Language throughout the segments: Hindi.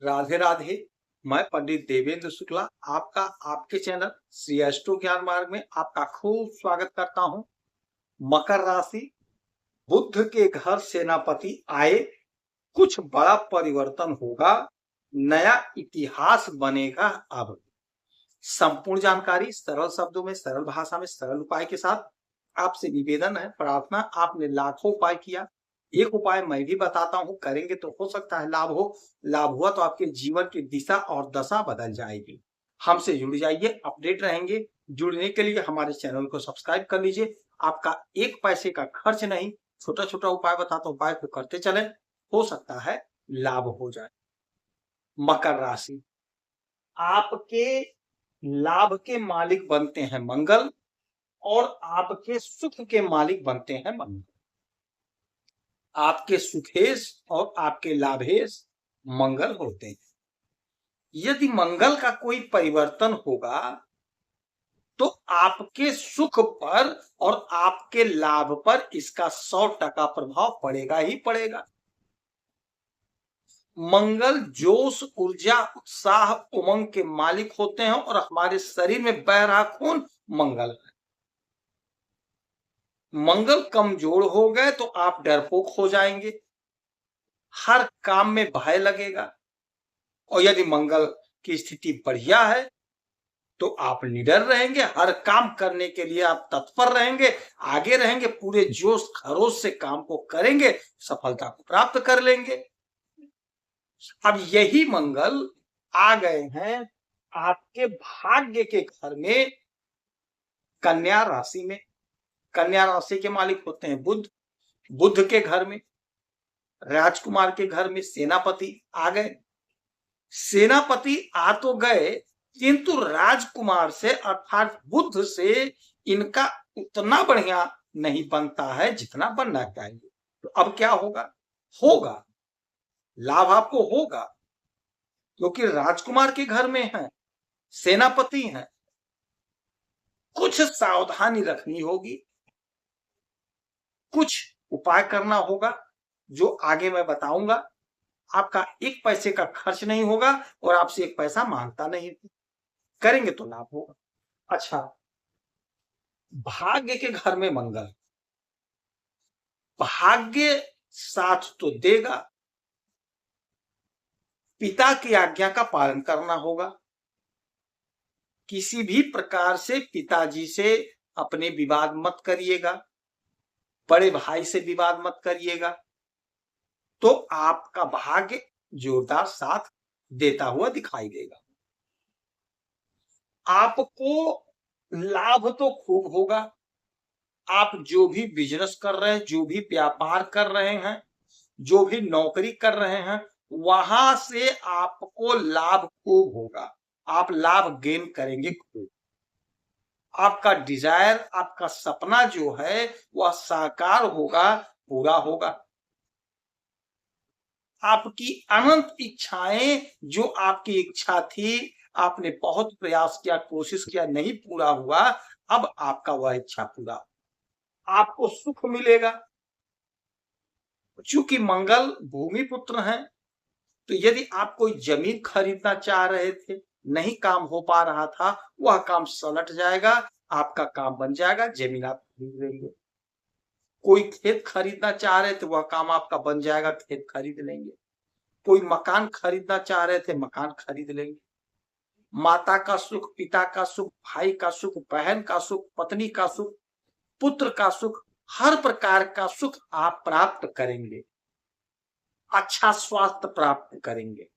राधे राधे। मैं पंडित देवेंद्र शुक्ला आपका आपके चैनल श्री एस्ट्रो ज्ञान मार्ग में आपका खूब स्वागत करता हूं। मकर राशि, बुध के घर सेनापति आए, कुछ बड़ा परिवर्तन होगा, नया इतिहास बनेगा। अब संपूर्ण जानकारी सरल शब्दों में, सरल भाषा में, सरल उपाय के साथ आपसे निवेदन है, प्रार्थना। आपने लाखों उपाय किया, एक उपाय मैं भी बताता हूं, करेंगे तो हो सकता है लाभ हो। लाभ हुआ तो आपके जीवन की दिशा और दशा बदल जाएगी। हमसे जुड़ जाइए, अपडेट रहेंगे। जुड़ने के लिए हमारे चैनल को सब्सक्राइब कर लीजिए। आपका एक पैसे का खर्च नहीं, छोटा छोटा उपाय बताता हूं, उपाय को करते चले, हो सकता है लाभ हो जाए। मकर राशि, आपके लाभ के मालिक बनते हैं मंगल और आपके सुख के मालिक बनते हैं मंगल। आपके सुखेश और आपके लाभेश मंगल होते हैं। यदि मंगल का कोई परिवर्तन होगा तो आपके सुख पर और आपके लाभ पर इसका 100% प्रभाव पड़ेगा ही पड़ेगा। मंगल जोश, ऊर्जा, उत्साह, उमंग के मालिक होते हैं और हमारे शरीर में बह रहा खून मंगल है। मंगल कमजोर हो गए तो आप डरपोक हो जाएंगे, हर काम में भय लगेगा। और यदि मंगल की स्थिति बढ़िया है तो आप निडर रहेंगे, हर काम करने के लिए आप तत्पर रहेंगे, आगे रहेंगे, पूरे जोश खरोश से काम को करेंगे, सफलता को प्राप्त कर लेंगे। अब यही मंगल आ गए हैं आपके भाग्य के घर में, कन्या राशि में। कन्या राशि के मालिक होते हैं बुध। बुध के घर में, राजकुमार के घर में सेनापति आ गए। सेनापति आ तो गए किंतु राजकुमार से अर्थात बुध से इनका उतना बढ़िया नहीं बनता है जितना बनना चाहिए। तो अब क्या होगा? होगा लाभ, आपको होगा, क्योंकि राजकुमार के घर में है, सेनापति हैं। कुछ सावधानी रखनी होगी, कुछ उपाय करना होगा जो आगे मैं बताऊंगा। आपका एक पैसे का खर्च नहीं होगा और आपसे एक पैसा मांगता नहीं, करेंगे तो लाभ होगा। अच्छा, भाग्य के घर में मंगल, भाग्य साथ तो देगा, पिता की आज्ञा का पालन करना होगा। किसी भी प्रकार से पिताजी से अपने विवाद मत करिएगा, बड़े भाई से विवाद मत करिएगा, तो आपका भाग्य जोरदार साथ देता हुआ दिखाई देगा। आपको लाभ तो खूब होगा। आप जो भी बिजनेस कर रहे हैं, जो भी व्यापार कर रहे हैं, जो भी नौकरी कर रहे हैं, वहां से आपको लाभ खूब होगा। आप लाभ गेन करेंगे खूब। आपका डिजायर, आपका सपना जो है वह साकार होगा, पूरा होगा। आपकी अनंत इच्छाएं, जो आपकी इच्छा थी, आपने बहुत प्रयास किया, कोशिश किया, नहीं पूरा हुआ, अब आपका वह इच्छा पूरा, आपको सुख मिलेगा। चूंकि मंगल भूमि पुत्र हैं, तो यदि आप कोई जमीन खरीदना चाह रहे थे, नहीं काम हो पा रहा था, वह काम सलट जाएगा, आपका काम बन जाएगा, जमीन आप खरीद लेंगे। कोई खेत खरीदना चाह रहे थे, वह काम आपका बन जाएगा, खेत खरीद लेंगे। कोई मकान खरीदना चाह रहे थे, मकान खरीद लेंगे। माता का सुख, पिता का सुख, भाई का सुख, बहन का सुख, पत्नी का सुख, पुत्र का सुख, हर प्रकार का सुख आप प्राप्त करेंगे। अच्छा स्वास्थ्य प्राप्त करेंगे।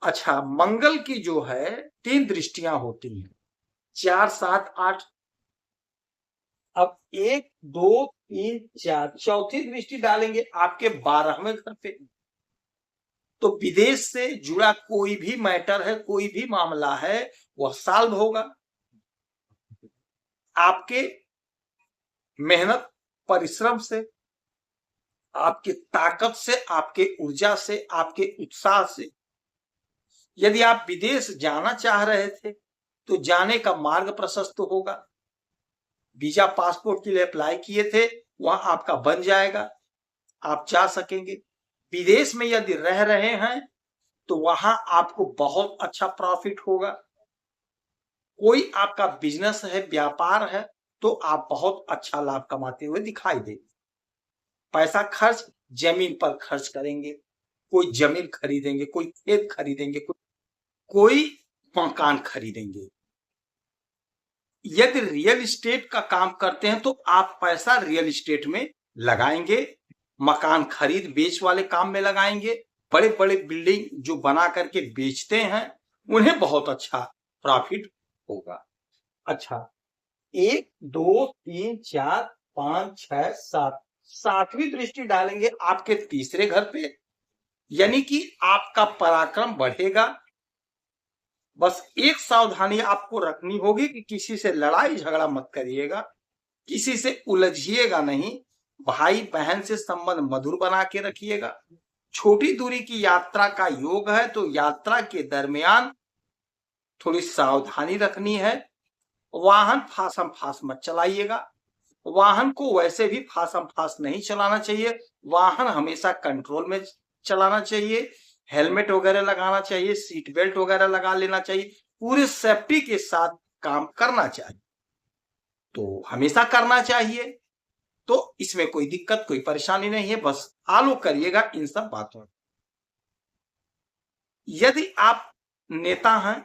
अच्छा, मंगल की जो है 3 दृष्टियां होती हैं, 4, 7, 8। अब 1, 2, 3, 4, चौथी दृष्टि डालेंगे आपके 12वें घर पे। तो विदेश से जुड़ा कोई भी मैटर है, कोई भी मामला है, वह सॉल्व होगा। आपके मेहनत, परिश्रम से, आपकी ताकत से, आपके ऊर्जा से, आपके उत्साह से। यदि आप विदेश जाना चाह रहे थे तो जाने का मार्ग प्रशस्त होगा। वीजा पासपोर्ट के लिए अप्लाई किए थे, वहां आपका बन जाएगा, आप जा सकेंगे। विदेश में यदि रह रहे हैं तो वहां आपको बहुत अच्छा प्रॉफिट होगा। कोई आपका बिजनेस है, व्यापार है, तो आप बहुत अच्छा लाभ कमाते हुए दिखाई दे। पैसा खर्च जमीन पर खर्च करेंगे, कोई जमीन खरीदेंगे, कोई खेत खरीदेंगे, कोई मकान खरीदेंगे। यदि रियल एस्टेट का काम करते हैं तो आप पैसा रियल एस्टेट में लगाएंगे, मकान खरीद बेच वाले काम में लगाएंगे। बड़े बड़े बिल्डिंग जो बना करके बेचते हैं उन्हें बहुत अच्छा प्रॉफिट होगा। अच्छा, 1 2 3 4 5 6 7, सातवीं दृष्टि डालेंगे आपके तीसरे घर पे, यानी कि आपका पराक्रम बढ़ेगा। बस एक सावधानी आपको रखनी होगी कि किसी से लड़ाई झगड़ा मत करिएगा, किसी से उलझिएगा नहीं, भाई बहन से संबंध मधुर बना के रखिएगा। छोटी दूरी की यात्रा का योग है तो यात्रा के दरमियान थोड़ी सावधानी रखनी है। वाहन फासम फास मत चलाइएगा, वाहन को वैसे भी फासम फास नहीं चलाना चाहिए, वाहन हमेशा कंट्रोल में चलाना चाहिए। हेलमेट वगैरह लगाना चाहिए, सीट बेल्ट वगैरह लगा लेना चाहिए, पूरे सेफ्टी के साथ काम करना चाहिए, तो हमेशा करना चाहिए। तो इसमें कोई दिक्कत कोई परेशानी नहीं है, बस फॉलो करिएगा इन सब बातों। यदि आप नेता हैं,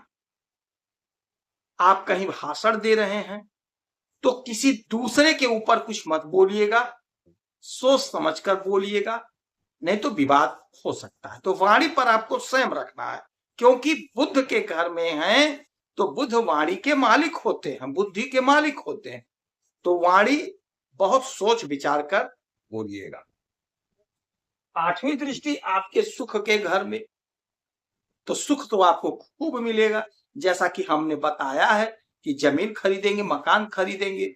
आप कहीं भाषण दे रहे हैं, तो किसी दूसरे के ऊपर कुछ मत बोलिएगा, सोच समझकर बोलिएगा, नहीं तो विवाद हो सकता है। तो वाणी पर आपको संयम रखना है, क्योंकि बुद्ध के घर में हैं तो बुद्ध वाणी के मालिक होते हैं, बुद्धि के मालिक होते हैं। तो वाणी बहुत सोच विचार कर बोलिएगा। आठवीं दृष्टि आपके सुख के घर में, तो सुख तो आपको खूब मिलेगा। जैसा कि हमने बताया है कि जमीन खरीदेंगे, मकान खरीदेंगे,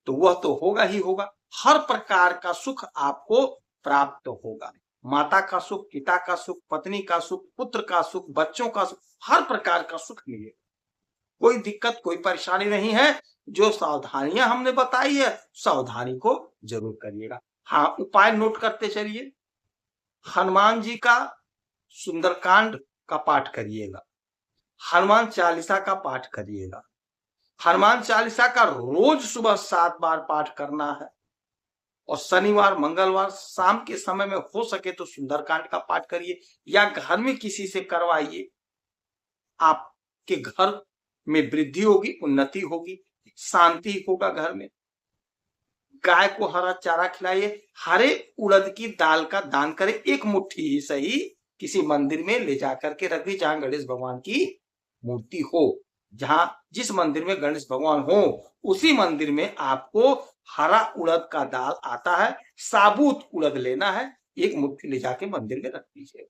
तो वह तो होगा ही होगा। हर प्रकार का सुख आपको प्राप्त होगा। माता का सुख, पिता का सुख, पत्नी का सुख, पुत्र का सुख, बच्चों का सुख, हर प्रकार का सुख मिलेगा। कोई दिक्कत कोई परेशानी नहीं है। जो सावधानियां हमने बताई है, सावधानी को जरूर करिएगा। हाँ, उपाय नोट करते चलिए। हनुमान जी का सुंदरकांड का पाठ करिएगा, हनुमान चालीसा का पाठ करिएगा। हनुमान चालीसा का रोज सुबह 7 बार पाठ करना है, और शनिवार मंगलवार शाम के समय में हो सके तो सुंदरकांड का पाठ करिए, या घर में किसी से करवाइए। आपके घर में वृद्धि होगी, उन्नति होगी, शांति होगा घर में। गाय को हरा चारा खिलाइए, हरे उड़द की दाल का दान करें, एक मुट्ठी ही सही, किसी मंदिर में ले जाकर के रख दी जहां गणेश भगवान की मूर्ति हो। जहां जिस मंदिर में गणेश भगवान हो उसी मंदिर में आपको हरा उड़द का दाल आता है, साबुत उड़द लेना है, एक मुट्ठी ले जाके मंदिर में रख दीजिएगा।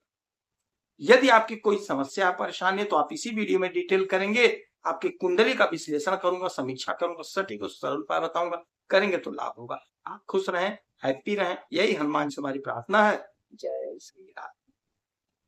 यदि आपकी कोई समस्या परेशानी है तो आप इसी वीडियो में डिटेल करेंगे, आपकी कुंडली का विश्लेषण करूंगा, समीक्षा करूंगा, सटीक और सरल उपाय बताऊंगा, करेंगे तो लाभ होगा। आप खुश रहें, हैप्पी रहें, यही हनुमान से हमारी प्रार्थना है। जय श्री राम।